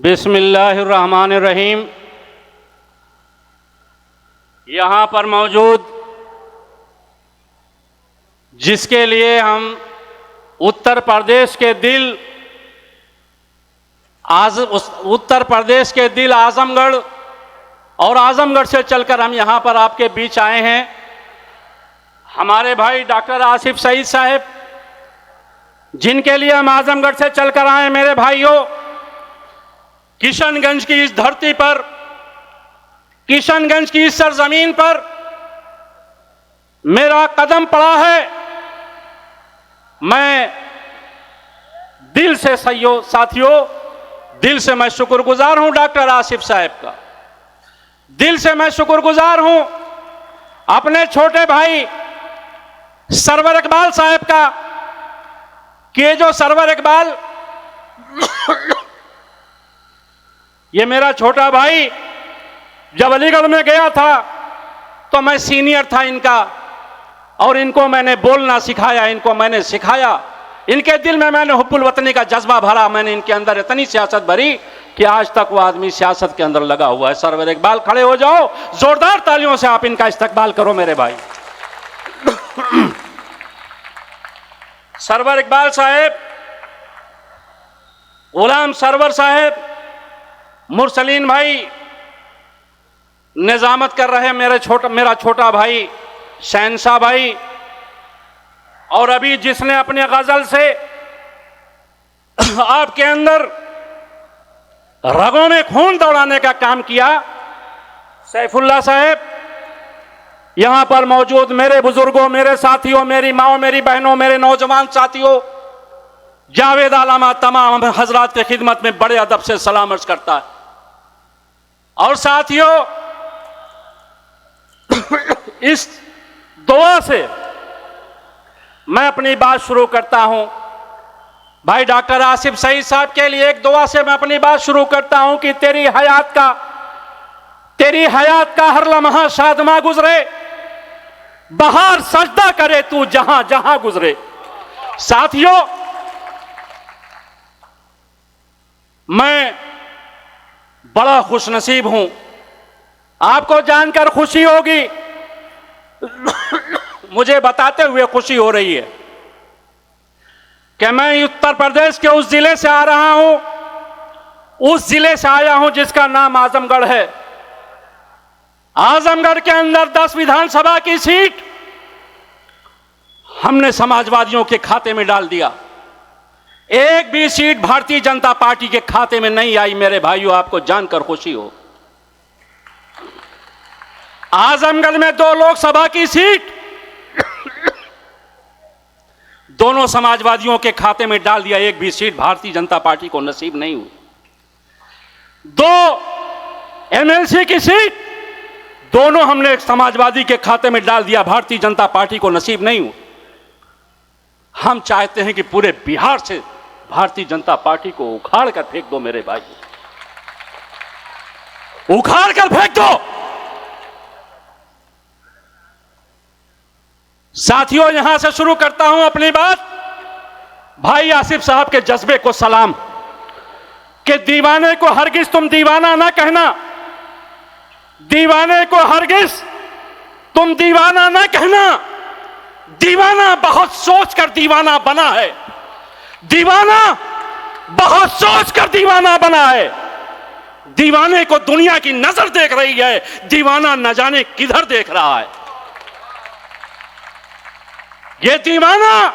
बिस्मिल्लाहिर्रहमानिर्रहीम। यहाँ पर मौजूद जिसके लिए हम उत्तर प्रदेश के दिल आजमगढ़ और आजमगढ़ से चलकर हम यहाँ पर आपके बीच आए हैं, हमारे भाई डॉक्टर आसिफ सईद साहब, जिनके लिए हम आजमगढ़ से चलकर आए। मेरे भाइयों, किशनगंज की इस धरती पर, किशनगंज की इस सरजमीन पर मेरा कदम पड़ा है। मैं दिल से साथियों, दिल से मैं शुक्रगुजार हूं डॉक्टर आसिफ साहब का, दिल से मैं शुक्रगुजार हूं अपने छोटे भाई सरवर इकबाल साहब का, कि जो सरवर इकबाल ये मेरा छोटा भाई जब अलीगढ़ में गया था तो मैं सीनियर था इनका, और इनको मैंने बोलना सिखाया, इनको मैंने सिखाया, इनके दिल में मैंने हुब्बुल वतनी का जज्बा भरा, मैंने इनके अंदर इतनी सियासत भरी कि आज तक वो आदमी सियासत के अंदर लगा हुआ है। सरवर इकबाल खड़े हो जाओ, जोरदार तालियों से आप इनका इस्तकबाल करो मेरे भाई। सरवर इकबाल साहब, गुलाम सरवर साहब, मुरसलीन भाई निजामत कर रहे, मेरा छोटा भाई शहनशाह भाई, और अभी जिसने अपने गजल से आपके अंदर रगों में खून दौड़ाने का काम किया, सैफुल्लाह साहब। यहां पर मौजूद मेरे बुजुर्गों, मेरे साथियों, मेरी माओ, मेरी बहनों, मेरे नौजवान साथियों, जावेद आलमा तमाम हजरात की खिदमत में बड़े अदब से सलाम अर्ज करता है। और साथियों, इस दुआ से मैं अपनी बात शुरू करता हूं। भाई डॉक्टर आसिफ सईद साहब के लिए एक दुआ से मैं अपनी बात शुरू करता हूं कि तेरी हयात का हर लम्हा शादमा गुजरे, बहार सजदा करे तू जहां जहां गुजरे। साथियों, मैं बड़ा खुशनसीब हूं, आपको जानकर खुशी होगी, मुझे बताते हुए खुशी हो रही है कि मैं उत्तर प्रदेश के उस जिले से आ रहा हूं, उस जिले से आया हूं जिसका नाम आजमगढ़ है। आजमगढ़ के अंदर 10 विधानसभा की सीट हमने समाजवादियों के खाते में डाल दिया, एक भी सीट भारतीय जनता पार्टी के खाते में नहीं आई। मेरे भाइयों, आपको जानकर खुशी हो, आजमगढ़ में 2 लोकसभा की सीट दोनों समाजवादियों के खाते में डाल दिया, एक भी सीट भारतीय जनता पार्टी को नसीब नहीं हुई। 2 एमएलसी की सीट दोनों हमने समाजवादी के खाते में डाल दिया, भारतीय जनता पार्टी को नसीब नहीं हुई। हम चाहते हैं कि पूरे बिहार से भारतीय जनता पार्टी को उखाड़ कर फेंक दो मेरे भाई, उखाड़ कर फेंक दो। साथियों, यहां से शुरू करता हूं अपनी बात। भाई आसिफ साहब के जज्बे को सलाम, कि दीवाने को हरगिज तुम दीवाना ना कहना, दीवाने को हरगिज तुम दीवाना ना कहना, दीवाना बहुत सोच कर दीवाना बना है, दीवाना बहुत सोच कर दीवाना बना है। दीवाने को दुनिया की नजर देख रही है, दीवाना न जाने किधर देख रहा है। ये दीवाना,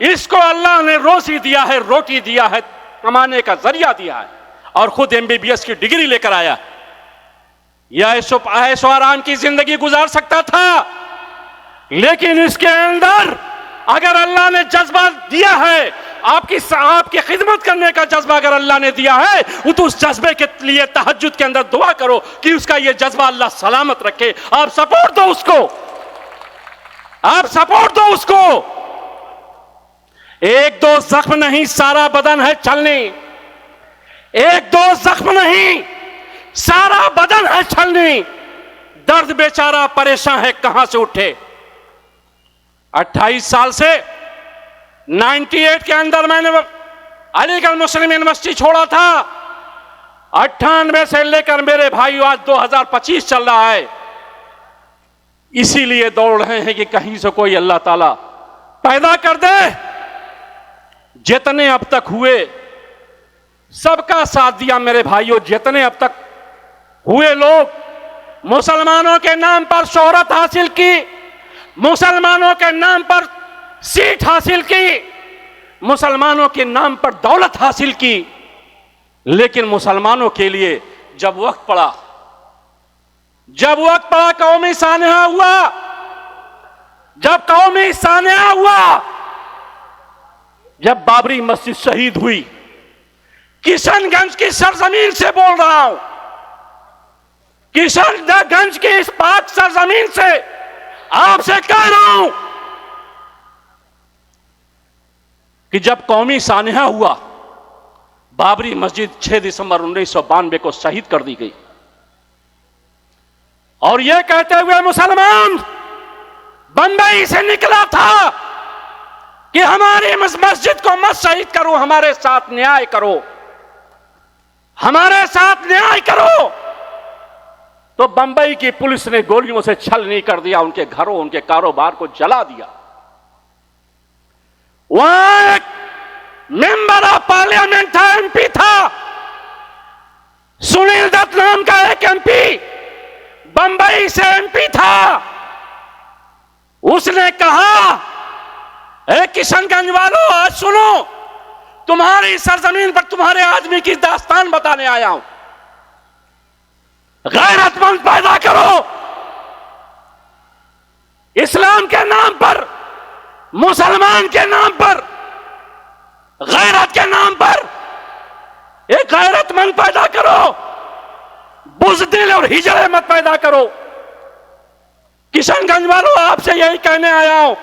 इसको अल्लाह ने रोजी दिया है, रोटी दिया है, कमाने का जरिया दिया है, और खुद एमबीबीएस की डिग्री लेकर आया। यह ऐशो आराम की जिंदगी गुजार सकता था, लेकिन इसके अंदर अगर अल्लाह ने जज्बा दिया है, आपकी खिदमत करने का जज्बा अगर अल्लाह ने दिया है, तो उस जज्बे के लिए तहज्जुद के अंदर दुआ करो कि उसका यह जज्बा अल्लाह सलामत रखे। आप सपोर्ट दो उसको, आप सपोर्ट दो उसको। 1-2 जख्म नहीं, सारा बदन है छलनी, 1-2 जख्म नहीं, सारा बदन है छलनी। दर्द बेचारा परेशान है, कहां से उठे। 28 साल से 98 के अंदर मैंने अलीगढ़ मुस्लिम यूनिवर्सिटी छोड़ा था, 98 से लेकर मेरे भाइयों आज 2025 चल रहा है। इसीलिए दौड़ रहे हैं कि कहीं से कोई अल्लाह ताला पैदा कर दे। जितने अब तक हुए सबका साथ दिया मेरे भाइयों। जितने अब तक हुए लोग मुसलमानों के नाम पर शोहरत हासिल की, मुसलमानों के नाम पर सीट हासिल की, मुसलमानों के नाम पर दौलत हासिल की, लेकिन मुसलमानों के लिए जब वक्त पड़ा कौमी सानहा हुआ, जब कौमी सानहा हुआ, जब बाबरी मस्जिद शहीद हुई, किशनगंज की सरजमीन से बोल रहा हूं, किशनगंज की इस पाक सरजमीन से आपसे कह रहा हूं कि जब कौमी सानहा हुआ, बाबरी मस्जिद 6 दिसंबर 1992 को शहीद कर दी गई, और यह कहते हुए मुसलमान बंबई से निकला था कि हमारी मस्जिद को मत शहीद करो, हमारे साथ न्याय करो, हमारे साथ न्याय करो, तो बंबई की पुलिस ने गोलियों से छलनी कर दिया, उनके घरों, उनके कारोबार को जला दिया। वहां एक मेंबर ऑफ पार्लियामेंट था, एमपी था, सुनील दत्त नाम का एक एमपी, बंबई से एमपी था। उसने कहा, ए किशनगंज वालों, आज सुनो, तुम्हारी सरजमीन पर तुम्हारे आदमी की दास्तान बताने आया हूं, गैरतमंद पैदा करो, इस्लाम के नाम पर, मुसलमान के नाम पर, गैरत के नाम पर एक गैरतमंद पैदा करो, बुज़दिल और हिजड़े मत पैदा करो। किशनगंज वालों, आपसे यही कहने आया हूं,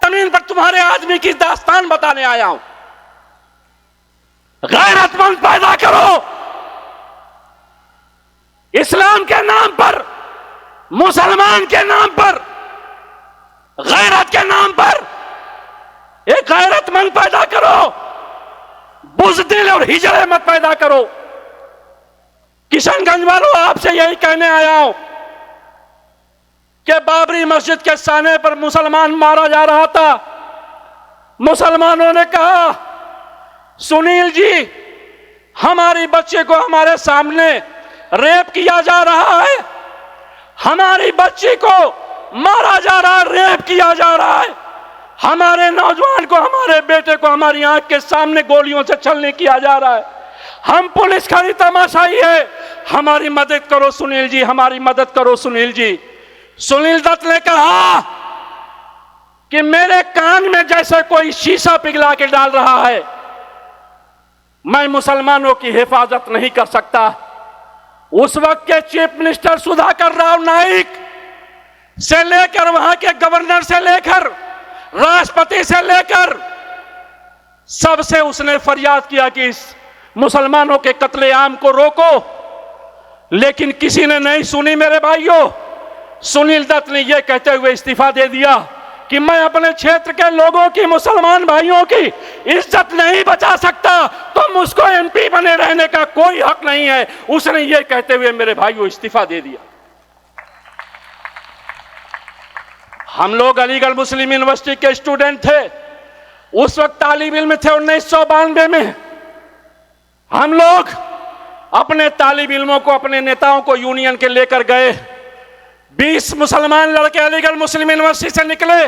जमीन पर तुम्हारे आदमी की दास्तान बताने आया हूं, गैरतमंद पैदा करो, इस्लाम के नाम पर, मुसलमान के नाम पर, गैरत के नाम पर एक गैरतमंद पैदा करो, बुज़दिल और हिजड़े मत पैदा करो। किशनगंज वालों, आपसे यही कहने आया हूं कि बाबरी मस्जिद के साने पर मुसलमान मारा जा रहा था। मुसलमानों ने कहा, सुनील जी, हमारी बच्चे को हमारे सामने रेप किया जा रहा है, हमारी बच्ची को मारा जा रहा है, रेप किया जा रहा है, हमारे नौजवान को, हमारे बेटे को हमारी आंख के सामने गोलियों से छलनी किया जा रहा है, हम पुलिस खड़ी तमाशाई है, हमारी मदद करो सुनील जी, हमारी मदद करो सुनील जी। सुनील दत्त ने कहा कि मेरे कान में जैसे कोई शीशा पिघला के डाल रहा है, मैं मुसलमानों की हिफाजत नहीं कर सकता। उस वक्त के चीफ मिनिस्टर सुधाकर राव नाइक से लेकर, वहां के गवर्नर से लेकर, राष्ट्रपति से लेकर, सबसे उसने फरियाद किया कि इस मुसलमानों के कत्लेआम को रोको, लेकिन किसी ने नहीं सुनी मेरे भाइयों। सुनील दत्त ने यह कहते हुए इस्तीफा दे दिया कि मैं अपने क्षेत्र के लोगों की, मुसलमान भाइयों की इज्जत नहीं बचा सकता, तो मुझको एमपी बने रहने का कोई हक नहीं है। उसने यह कहते हुए मेरे भाइयों इस्तीफा दे दिया। हम लोग अलीगढ़ मुस्लिम यूनिवर्सिटी के स्टूडेंट थे, उस वक्त तालिब इल्म थे। 1992 में हम लोग अपने तालिब इल्मों को, अपने नेताओं को यूनियन के लेकर गए। 20 मुसलमान लड़के अलीगढ़ मुस्लिम यूनिवर्सिटी से निकले।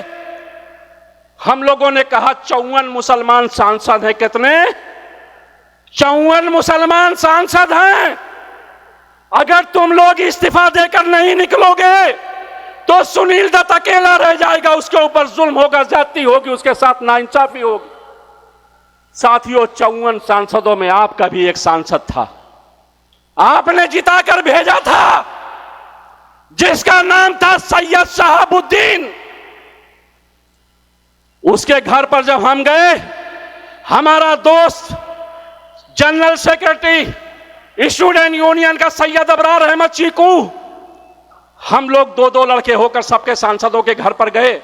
हम लोगों ने कहा 54 मुसलमान सांसद हैं। कितने? 54 मुसलमान सांसद हैं। अगर तुम लोग इस्तीफा देकर नहीं निकलोगे तो सुनील दत्त अकेला रह जाएगा, उसके ऊपर जुल्म होगा, ज्यादती होगी, उसके साथ नाइंसाफी होगी। साथियों, 54 सांसदों में आपका भी एक सांसद था, आपने जिताकर भेजा था, जिसका नाम था सैयद शहाबुद्दीन। उसके घर पर जब हम गए, हमारा दोस्त जनरल सेक्रेटरी स्टूडेंट यूनियन का सैयद अबरार अहमद चीकू, हम लोग 2-2 लड़के होकर सबके सांसदों के घर पर गए।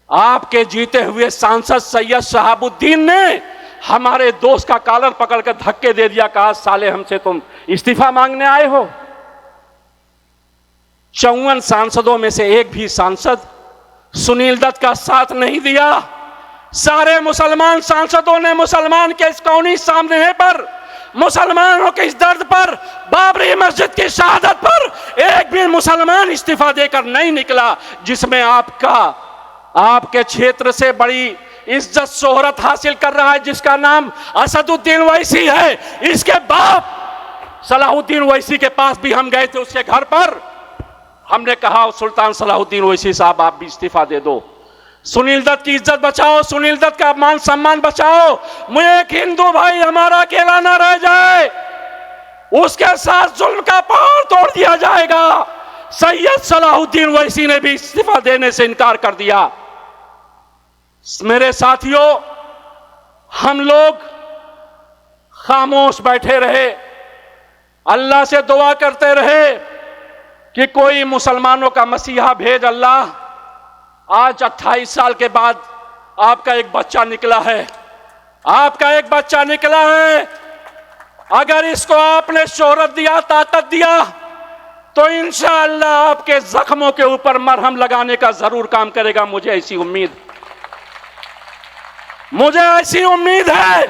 आपके जीते हुए सांसद सैयद शहाबुद्दीन ने हमारे दोस्त का कॉलर पकड़कर धक्के दे दिया, कहा साले हमसे तुम इस्तीफा मांगने आए हो। 54 सांसदों में से एक भी सांसद सुनील दत्त का साथ नहीं दिया। सारे मुसलमान सांसदों ने मुसलमान के इस कौनी सामने पर, मुसलमानों के इस दर्द पर, बाबरी मस्जिद की शहादत पर एक भी मुसलमान इस्तीफा देकर नहीं निकला, जिसमें आपके क्षेत्र से बड़ी इज्जत शोहरत हासिल कर रहा है, जिसका नाम असदुद्दीन ओवैसी है। इसके बाप सलाहुद्दीन ओवैसी के पास भी हम गए थे, उसके घर पर हमने कहा सुल्तान सलाहुद्दीन ओवैसी साहब आप भी इस्तीफा दे दो, सुनील दत्त की इज्जत बचाओ, सुनील दत्त का मान सम्मान बचाओ, मुझे एक हिंदू भाई हमारा अकेला ना रह जाए, उसके साथ जुल्म का पहाड़ तोड़ दिया जाएगा। सैयद सलाहुद्दीन ओवैसी ने भी इस्तीफा देने से इनकार कर दिया। मेरे साथियों, हम लोग खामोश बैठे रहे, अल्लाह से दुआ करते रहे कि कोई मुसलमानों का मसीहा भेज अल्लाह। आज 28 साल के बाद आपका एक बच्चा निकला है, आपका एक बच्चा निकला है। अगर इसको आपने शोहरत दिया, ताकत दिया, तो इंशाअल्लाह आपके जख्मों के ऊपर मरहम लगाने का जरूर काम करेगा। मुझे ऐसी उम्मीद है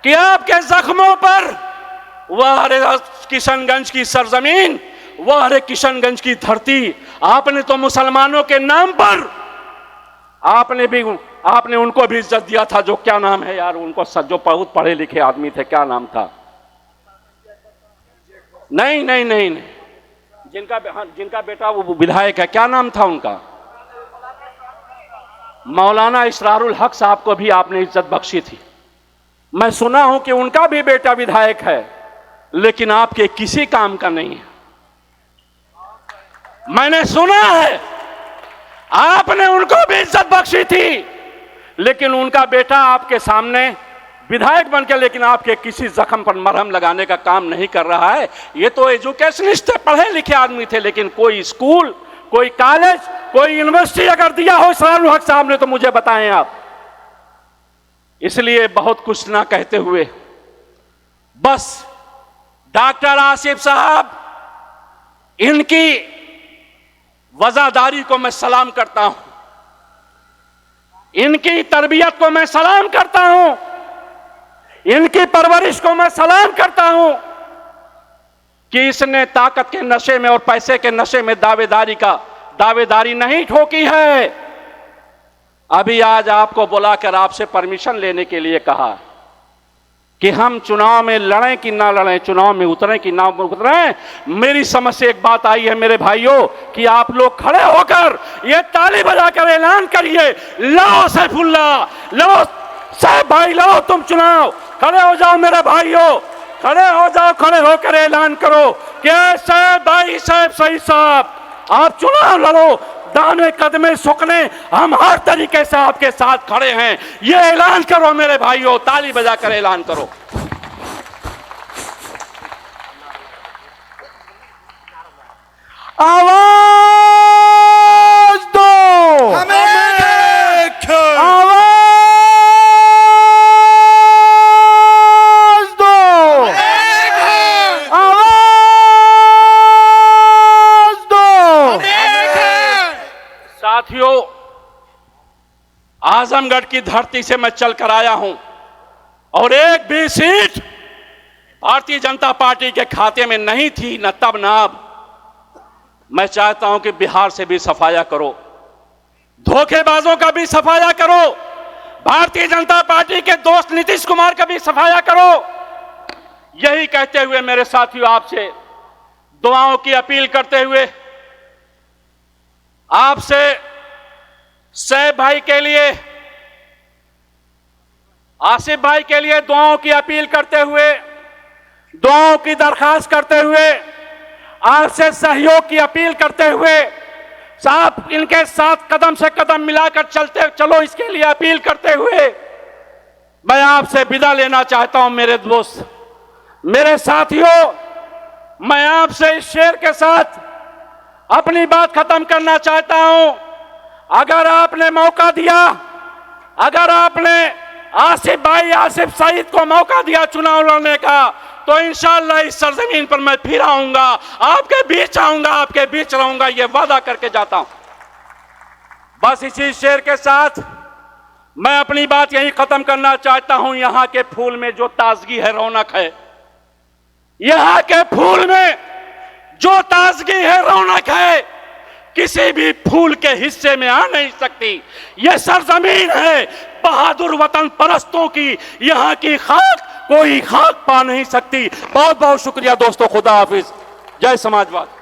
कि आपके जख्मों पर वह किशनगंज की सरजमीन, वह किशनगंज की धरती, आपने तो मुसलमानों के नाम पर आपने उनको भी इज्जत दिया था। जो क्या नाम है यार उनको, जो बहुत पढ़े लिखे आदमी थे, क्या नाम था? नहीं, जिनका बेटा वो विधायक है, क्या नाम था उनका? मौलाना इसरारुल हक साहब को भी आपने इज्जत बख्शी थी। मैं सुना हूं कि उनका भी बेटा विधायक है, लेकिन आपके किसी काम का नहीं है। मैंने सुना है आपने उनको भी इज्जत बख्शी थी, लेकिन उनका बेटा आपके सामने विधायक बनकर, लेकिन आपके किसी जख्म पर मरहम लगाने का काम नहीं कर रहा है। ये तो एजुकेशनिस्ट थे, पढ़े लिखे आदमी थे, लेकिन कोई स्कूल, कोई कॉलेज, कोई यूनिवर्सिटी अगर दिया हो इसरारुल हक साहब ने तो मुझे बताएं आप। इसलिए बहुत कुछ ना कहते हुए बस डॉक्टर आसिफ साहब, इनकी वफादारी को मैं सलाम करता हूं, इनकी तरबियत को मैं सलाम करता हूं, इनकी परवरिश को मैं सलाम करता हूं कि इसने ताकत के नशे में और पैसे के नशे में दावेदारी नहीं ठोकी है। अभी आज आपको बुलाकर आपसे परमिशन लेने के लिए कहा कि हम चुनाव में लड़ें कि ना लड़ें, चुनाव में उतरें कि ना उतरें। मेरी समझ से एक बात आई है मेरे भाइयों कि आप लोग खड़े होकर ये ताली बजाकर ऐलान करिए, लो सैफुल्लाह, लो साहब भाई, लो तुम चुनाव, खड़े हो जाओ मेरे भाइयों, खड़े हो जाओ, खड़े होकर ऐलान करो कि साहब भाई, साहब सही साहब, आप चुनाव लड़ो, दाने कदमे सुकने, हम हर तरीके से आपके साथ खड़े हैं। ये ऐलान करो मेरे भाइयों, ताली बजाकर ऐलान करो। आवाज दो, आवाज दो, आवाज दो। साथियों, आजमगढ़ की धरती से मैं चलकर आया हूं और एक भी सीट भारतीय जनता पार्टी के खाते में नहीं थी, न तब न अब। मैं चाहता हूं कि बिहार से भी सफाया करो, धोखेबाजों का भी सफाया करो, भारतीय जनता पार्टी के दोस्त नीतीश कुमार का भी सफाया करो। यही कहते हुए मेरे साथियों, आपसे दुआओं की अपील करते हुए, आपसे सैफ भाई के लिए, आसिफ भाई के लिए दुआओं की अपील करते हुए, दुआओं की दरखास्त करते हुए, आपसे सहयोग की अपील करते हुए, साहब इनके साथ कदम से कदम मिलाकर चलो, इसके लिए अपील करते हुए मैं आपसे विदा लेना चाहता हूं। मेरे दोस्त, मेरे साथियों, मैं आपसे इस शेर के साथ अपनी बात खत्म करना चाहता हूं। अगर आपने मौका दिया, अगर आपने आसिफ भाई आसिफ सईद को मौका दिया चुनाव लड़ने का, तो इंशाअल्लाह इस सरजमीन पर मैं फिर आऊंगा, आपके बीच आऊंगा, आपके बीच रहूंगा, ये वादा करके जाता हूं। बस इसी शेर के साथ मैं अपनी बात यही खत्म करना चाहता हूं। यहां के फूल में जो ताजगी है, रौनक है, यहां के फूल में जो ताजगी है, रौनक है, किसी भी फूल के हिस्से में आ नहीं सकती। यह सरजमीन है बहादुर वतन परस्तों की, यहां की खाक कोई खाक पा नहीं सकती। बहुत बहुत शुक्रिया दोस्तों, खुदा हाफिज, जय समाजवाद।